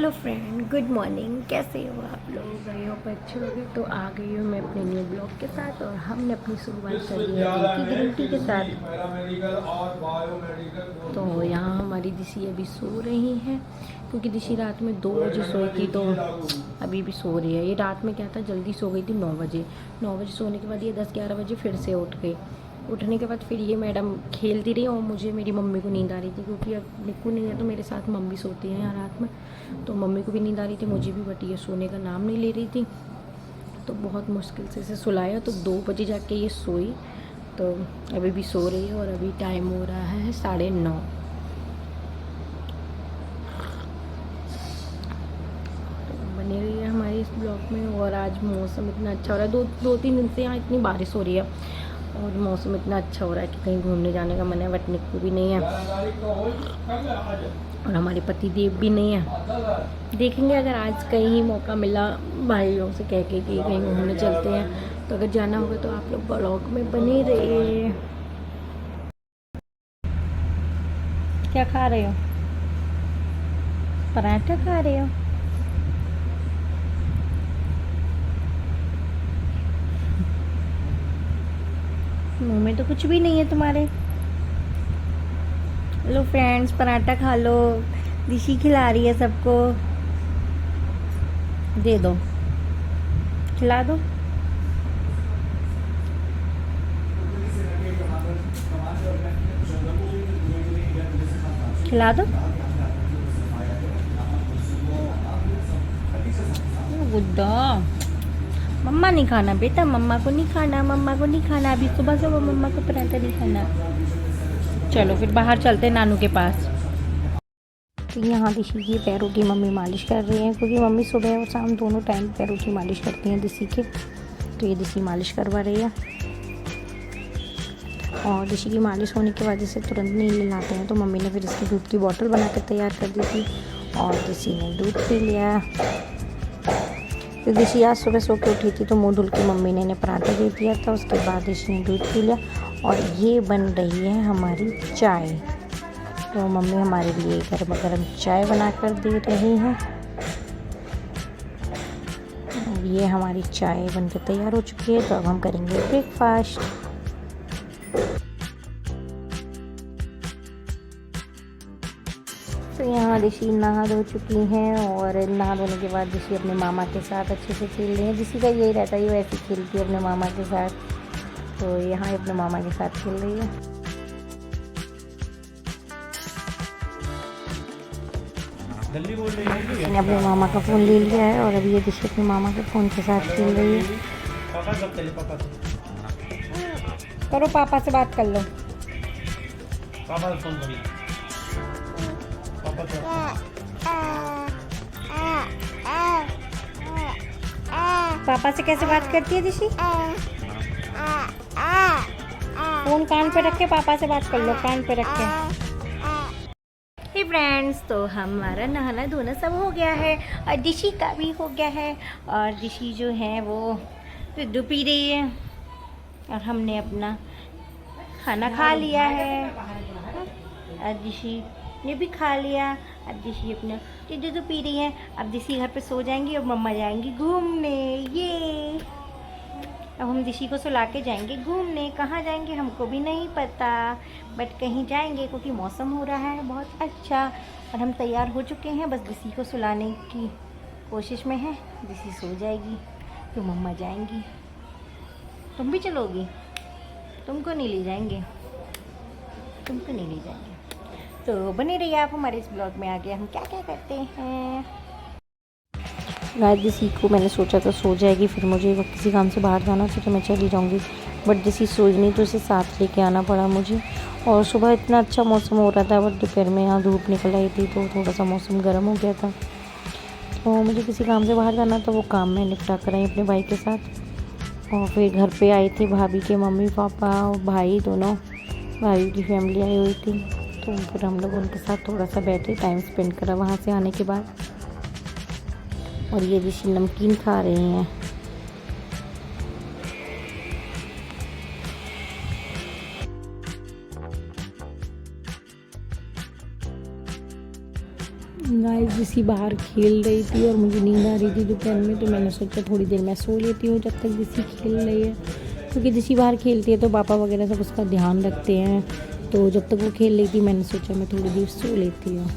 Hello friend, good morning. कैसे हो आप लोग? गए हो अच्छे हो गए? तो आ गई हूँ मैं अपने न्यू ब्लॉग के साथ और हमने अपनी शुरुआत कर दी है की ग्रीन टी के साथ। तो यहाँ हमारी दिशी अभी सो रही हैं क्योंकि दिशी रात में 2 बजे सोई थी, तो अभी भी सो रही है। ये रात में क्या था, जल्दी सो गई थी 9 बजे। 9 बजे सोने के बाद ये 10-11 बजे फिर से उठ गई। उठने के बाद फिर ये मैडम खेलती रही और मुझे मेरी मम्मी को नींद आ रही थी क्योंकि अब निक्कू नहीं है तो मेरे साथ मम्मी सोती है यहाँ रात में। तो मम्मी को भी नींद आ रही थी, मुझे भी, बट ये सोने का नाम नहीं ले रही थी। तो बहुत मुश्किल से इसे सुलाया तो 2 बजे जाके ये सोई। तो अभी भी सो रही है और अभी टाइम हो रहा है 9:30। तो बने रही है हमारे इस ब्लॉग में। और आज मौसम इतना अच्छा हो रहा है, 2-3 दिन से यहाँ इतनी बारिश हो रही है और मौसम इतना अच्छा हो रहा है कि कहीं घूमने जाने का मन है, बट निक्कू भी नहीं है और हमारे पति देव भी नहीं है। देखेंगे अगर आज कहीं मौका मिला भाइयों से कह के कि कहीं घूमने चलते हैं, तो अगर जाना होगा तो आप लोग ब्लॉग में बने रहिए। क्या खा रहे हो? पराठा खा रहे हो? मुंह में तो कुछ भी नहीं है तुम्हारे। लो फ्रेंड्स, पराठा खा लो। दिशी खिला रही है सबको। दे दो, खिला दो। खिला दो। गुड्डा, मम्मा नहीं खाना बेटा, मम्मा को नहीं खाना, मम्मा को नहीं खाना। अभी सुबह से वो मम्मा को पराठा नहीं खाना। चलो फिर बाहर चलते हैं नानू के पास। तो यहाँ दिशी की पैरों की मम्मी मालिश कर रही है क्योंकि मम्मी सुबह और शाम दोनों टाइम पैरों की मालिश करती हैं दिशी के। तो ये दिशी मालिश करवा रही है और दिशी की मालिश होने के बाद इसे तुरंत नींद लाते हैं। तो मम्मी ने फिर इसकी दूध की बोतल बना कर तैयार कर दी थी और दिशी ने दूध पी लिया। तो दिशी आज सुबह सो के उठी थी तो मुँह धुल के मम्मी ने इन्हें पराठा दे दिया था। उसके बाद दिशी ने दूध पी लिया और ये बन रही है हमारी चाय। तो मम्मी हमारे लिए गर्मा गर्म चाय बना कर दे रही हैं। ये हमारी चाय बनकर तैयार हो चुकी है। तो अब हम करेंगे ब्रेकफास्ट। तो यहाँ दिशी नहा धो चुकी हैं और नहा धोने के बाद दिशी अपने मामा के साथ अच्छे से खेल रही है। दिशी का यही रहता है, ये वैसे खेलती है अपने मामा के साथ। तो यहाँ अपने मामा के साथ खेल रही है। इसने अपने मामा का फ़ोन ले लिया है और अभी ये दिशी अपने मामा के फ़ोन के साथ खेल रही है। करो, पापा से बात कर लो। पापा फोन करिए। पापा से कैसे बात करती है दिशी? फोन कान पे रख के पापा से बात कर लो, कान पे रख के। हे फ्रेंड्स, तो हमारा नहाना धोना सब हो गया है और दिशी का भी हो गया है। और दिशी जो है वो दूध पी रही है और हमने अपना खाना खा लिया है। और दिशी ने भी खा लिया। अब दिशी अपना दूध पी रही है। अब दिशी घर पे सो जाएंगी और मम्मा जाएंगी घूमने। ये अब हम दिशी को सुला के जाएंगे घूमने। कहाँ जाएंगे हमको भी नहीं पता, बट कहीं जाएंगे क्योंकि मौसम हो रहा है बहुत अच्छा। और हम तैयार हो चुके हैं, बस दिशी को सुलाने की कोशिश में है। दिशी सो जाएगी तो मम्मा जाएंगी। तुम भी चलोगी? तुमको नहीं ले जाएंगे, तुमको नहीं ले जाएंगे। तो बने रहिए आप हमारे इस ब्लॉग में। आगे हम क्या क्या करते हैं। रात दिशी को मैंने सोचा था सो जाएगी, फिर मुझे किसी काम से बाहर जाना था तो मैं चली जाऊंगी, बट दिशी सोई नहीं तो इसे साथ लेके आना पड़ा मुझे। और सुबह इतना अच्छा मौसम हो रहा था, बट दोपहर में यहाँ धूप निकल आई थी तो थोड़ा सा मौसम गर्म हो गया था। तो मुझे किसी काम से बाहर जाना था, वो काम मैं निपटा कर आई अपने भाई के साथ। और फिर घर पे आई थी भाभी के मम्मी पापा और भाई, दोनों भाई की फैमिली आई हुई थी। तो फिर हम लोग उनके साथ थोड़ा सा बैठे, टाइम स्पेंड करा वहाँ से आने के बाद। और ये दिशी नमकीन खा रही हैं। गाइस ऋषि बाहर खेल रही थी और मुझे नींद आ रही थी दोपहर में, तो मैंने सोचा थोड़ी देर मैं सो लेती हूँ जब तक ऋषि खेल रही है, क्योंकि ऋषि बाहर खेलती है तो पापा वगैरह सब उसका ध्यान रखते हैं। तो जब तक वो खेल रही थी मैंने सोचा मैं थोड़ी देर सो लेती हूँ।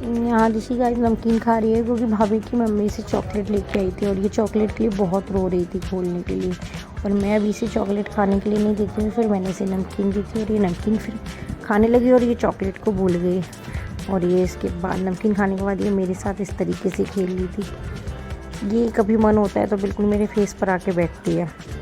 यहाँ ऋषि गाइस नमकीन खा रही है, क्योंकि भाभी की मम्मी से चॉकलेट लेके आई थी और ये चॉकलेट के लिए बहुत रो रही थी खोलने के लिए, और मैं अभी इसे चॉकलेट खाने के लिए नहीं देती हूँ। फिर मैंने इसे नमकीन दी थी और ये नमकीन फिर खाने लगी और ये चॉकलेट को भूल गई, और ये इसके बाद नमकीन खाने के बाद ये मेरे साथ इस तरीके से खेल रही थी। ये कभी मन होता है तो बिल्कुल मेरे फेस पर आके बैठती है।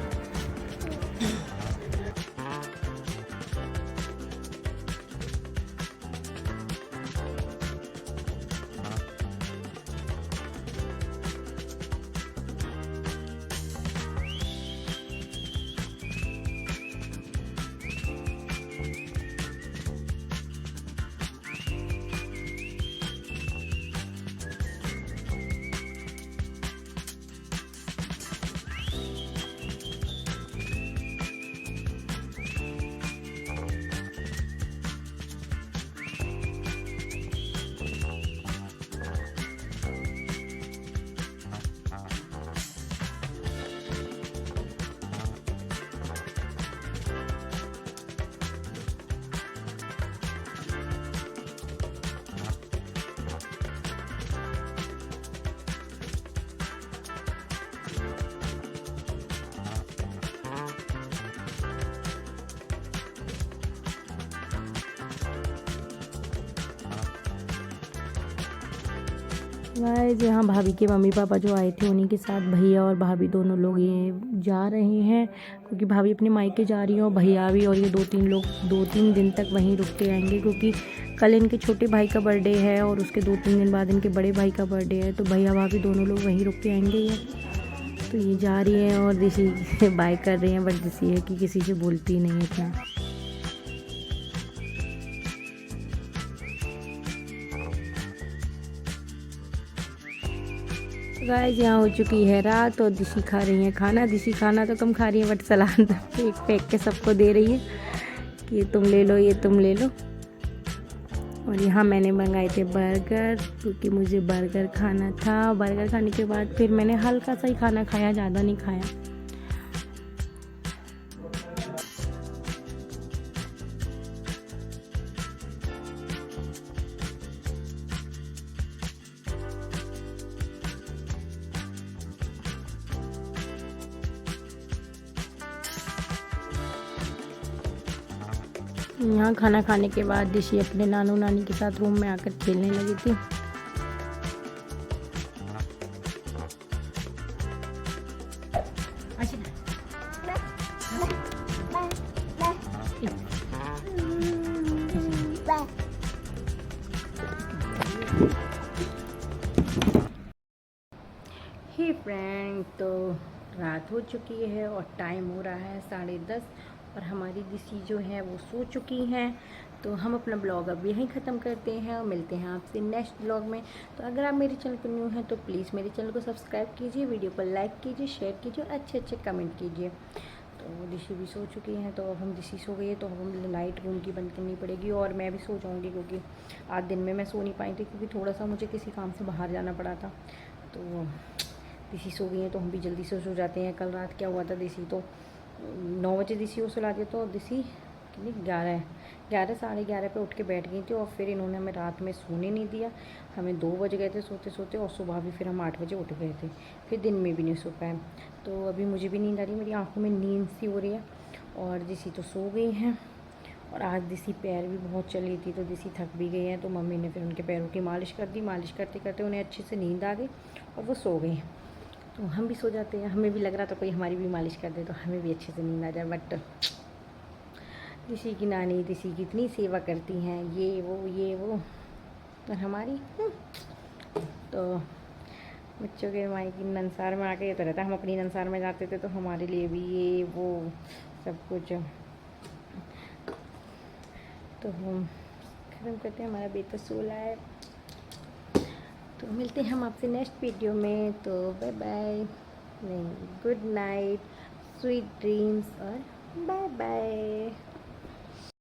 गाइस यहाँ भाभी के मम्मी पापा जो आए थे उन्हीं के साथ भैया और भाभी दोनों लोग ये जा रहे हैं, क्योंकि भाभी अपने मायके जा रही है और भैया भी, और ये 2-3 दिन तक वहीं रुक के आएंगे, क्योंकि कल इनके छोटे भाई का बर्थडे है और उसके 2-3 दिन बाद इनके बड़े भाई का बर्थडे है, तो भैया भाभी दोनों लोग वहीं रुक के आएंगे ये। तो ये जा रही हैं और ऋषि बाय कर रही हैं, बट ऋषि है कि किसी से बोलती नहीं है इतना। गाइस यहाँ हो चुकी है रात और ऋषि खा रही है खाना। ऋषि खाना तो कम खा रही है, बट सलाद फेंक फेंक के सबको दे रही है कि ये तुम ले लो, ये तुम ले लो। और यहाँ मैंने मंगाए थे बर्गर, क्योंकि मुझे बर्गर खाना था। बर्गर खाने के बाद फिर मैंने हल्का सा ही खाना खाया, ज़्यादा नहीं खाया। यहाँ खाना खाने के बाद ऋषि अपने नानू नानी के साथ रूम में आकर खेलने लगी थी। हे फ्रेंड, तो रात हो चुकी है और टाइम हो रहा है 10:30 और हमारी ऋषि जो है वो सो चुकी हैं। तो हम अपना ब्लॉग अब यहीं ख़त्म करते हैं और मिलते हैं आपसे नेक्स्ट ब्लॉग में। तो अगर आप मेरे चैनल पर न्यू हैं तो प्लीज़ मेरे चैनल को सब्सक्राइब कीजिए, वीडियो को लाइक कीजिए, शेयर कीजिए और अच्छे अच्छे कमेंट कीजिए। तो ऋषि भी सो चुकी हैं, तो अब हम ऋषि सो गई है तो हम लाइट रूम की बंद करनी पड़ेगी और मैं भी सो जाऊँगी, क्योंकि आज दिन में मैं सो नहीं पाई थी, क्योंकि थोड़ा सा मुझे किसी काम से बाहर जाना पड़ा था। तो ऋषि सो गई हैं तो हम भी जल्दी से सो जाते हैं। कल रात क्या हुआ था, ऋषि तो 9 बजे ऋषि को सुला दिया, तो ऋषि कितनी 11 साढ़े 11 पे उठ के बैठ गई थी और फिर इन्होंने हमें रात में सोने नहीं दिया। हमें 2 बज गए थे सोते सोते और सुबह भी फिर हम 8 बजे उठ गए थे, फिर दिन में भी नहीं सो पाए। तो अभी मुझे भी नींद आ रही है, मेरी आँखों में नींद सी हो रही है और दिसी तो सो गई हैं। और आज दिसी पैर भी बहुत चली थी तो दिसी थक भी गई हैं, तो मम्मी ने फिर उनके पैरों की मालिश कर दी। मालिश करते करते उन्हें अच्छे से नींद आ गई और वो सो गई। तो हम भी सो जाते हैं, हमें भी लग रहा था कोई हमारी भी मालिश कर दे तो हमें भी अच्छे से नींद आ जाए। बट दिसी की नानी दिसी की इतनी सेवा करती हैं, ये वो और हमारी तो बच्चों के माई की नंसार में आके ये तो रहता है। हम अपनी नंसार में जाते थे तो हमारे लिए भी ये वो सब कुछ। तो हम ख़त्म करते हैं, हमारा बेटा सो रहा है। तो मिलते हैं हम आपसे नेक्स्ट वीडियो में। तो बाय बाय, नहीं गुड नाइट, स्वीट ड्रीम्स और बाय बाय।